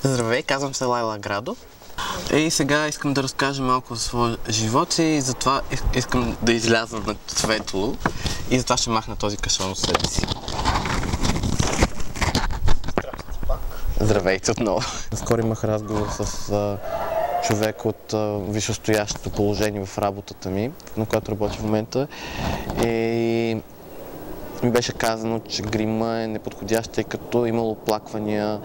Здравей, казвам се Лайла Градо. И сега искам да разкажа малко за своя живот и затова искам да изляза на светло и затова ще махна този кашон от себе си. Здрасти пак. Здравейте отново. Скоро имах разговор с човек от висшестоящото положение в работата ми, на която работя в момента. И ми беше казано, че грима е неподходящ, тъй като имало оплаквания,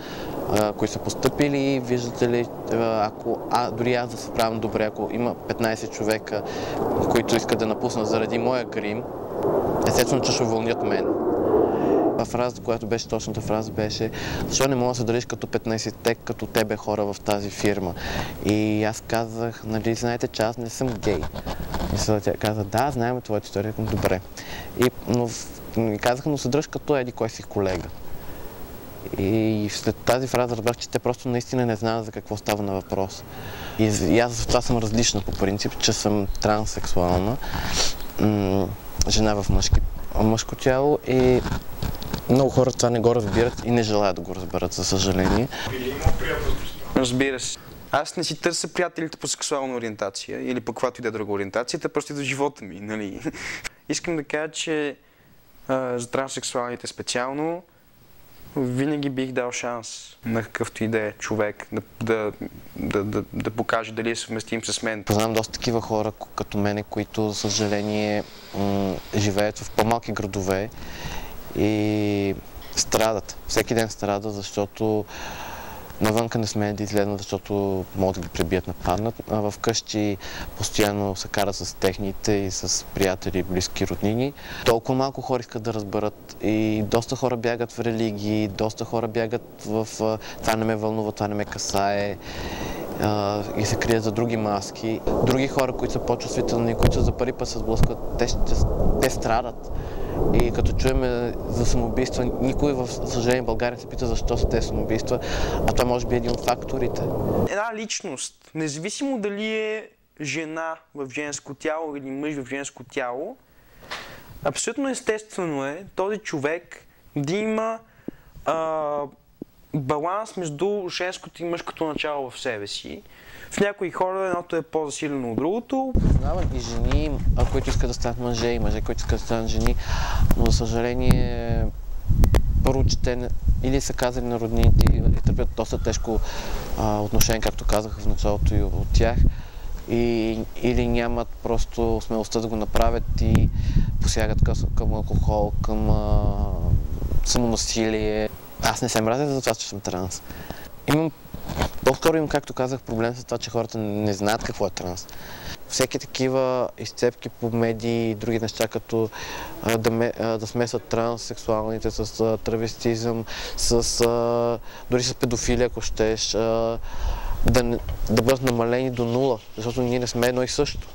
които са постъпили и виждате ли, дори аз да се справям добре, ако има 15 човека, които искат да напуснат заради моя грим, естествено, че ще уволнят мен. Фразата, която беше точната фраза, беше: защо не мога да се държиш като 15-те, като тебе хора в тази фирма? И аз казах: нали знаете, че аз не съм гей. И тя каза: да, знаем твоята история. Добре. Но ми казаха: но се дръж като еди кой си колега. И след тази фраза разбрах, че те просто наистина не знаят за какво става на въпрос. И аз за това съм различна по принцип, че съм транссексуална, жена в мъжко тяло, и много хора това не го разбират и не желаят да го разберат, за съжаление. Или има приятелство? Разбира се. Аз не си търся приятелите по сексуална ориентация или по каквато и да е друга ориентация, те просто идват в живота ми, нали? Искам да кажа, че за транссексуалите специално винаги бих дал шанс на какъвто и да е човек да покаже дали е съвместим с мен. Познавам доста такива хора като мене, които, за съжаление, живеят в по-малки градове и страдат. Всеки ден страдат, защото навънка не смеят да излезнат, защото могат да ги пребият, нападнат. А вкъщи постоянно се карат с техните и с приятели и близки роднини. Толкова малко хора искат да разберат и доста хора бягат в религии, доста хора бягат в това не ме вълнува, това не ме касае, и се крият за други маски. Други хора, които са по-чувствителни, които за първи път се сблъскват, те страдат. И като чуем за самоубийства, никой в съжаление в България се пита защо са тези самоубийства, а това може би е един от факторите. Една личност, независимо дали е жена в женско тяло или мъж в женско тяло, абсолютно естествено е този човек да има баланс между женското и мъжкото начало в себе си. В някои хора едното е по-засилено от другото. Познавам и жени, които искат да станат мъже, и мъже, които искат да станат жени, но за съжаление първо, че те или са казали на роднините и търпят доста тежко отношение, както казах в началото и от тях, или нямат просто смелостта да го направят и посягат към алкохол, към самонасилие. Аз не се мразя за това, че съм транс. По-скоро имам, както казах, проблем с това, че хората не знаят какво е транс. Всеки такива изцепки по медии и други неща, като да смесват транссексуалните с травестизъм, дори с педофилия, ако щеш, да бъдат намалени до нула, защото ние не сме едно и също.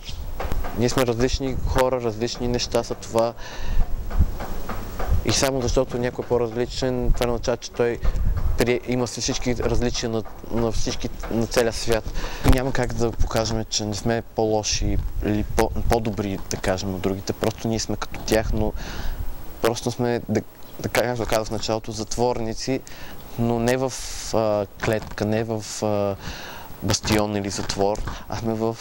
Ние сме различни хора, различни неща са това. И само защото някой е по-различен, това не означава, че той има всички различия на целия свят. Няма как да покажем, че не сме по-лоши или по-добри, да кажем, от другите. Просто ние сме като тях, но просто сме, както казах в началото, затворници, но не в клетка, не в бастион или затвор, а сме в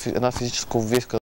една физическа обвивка.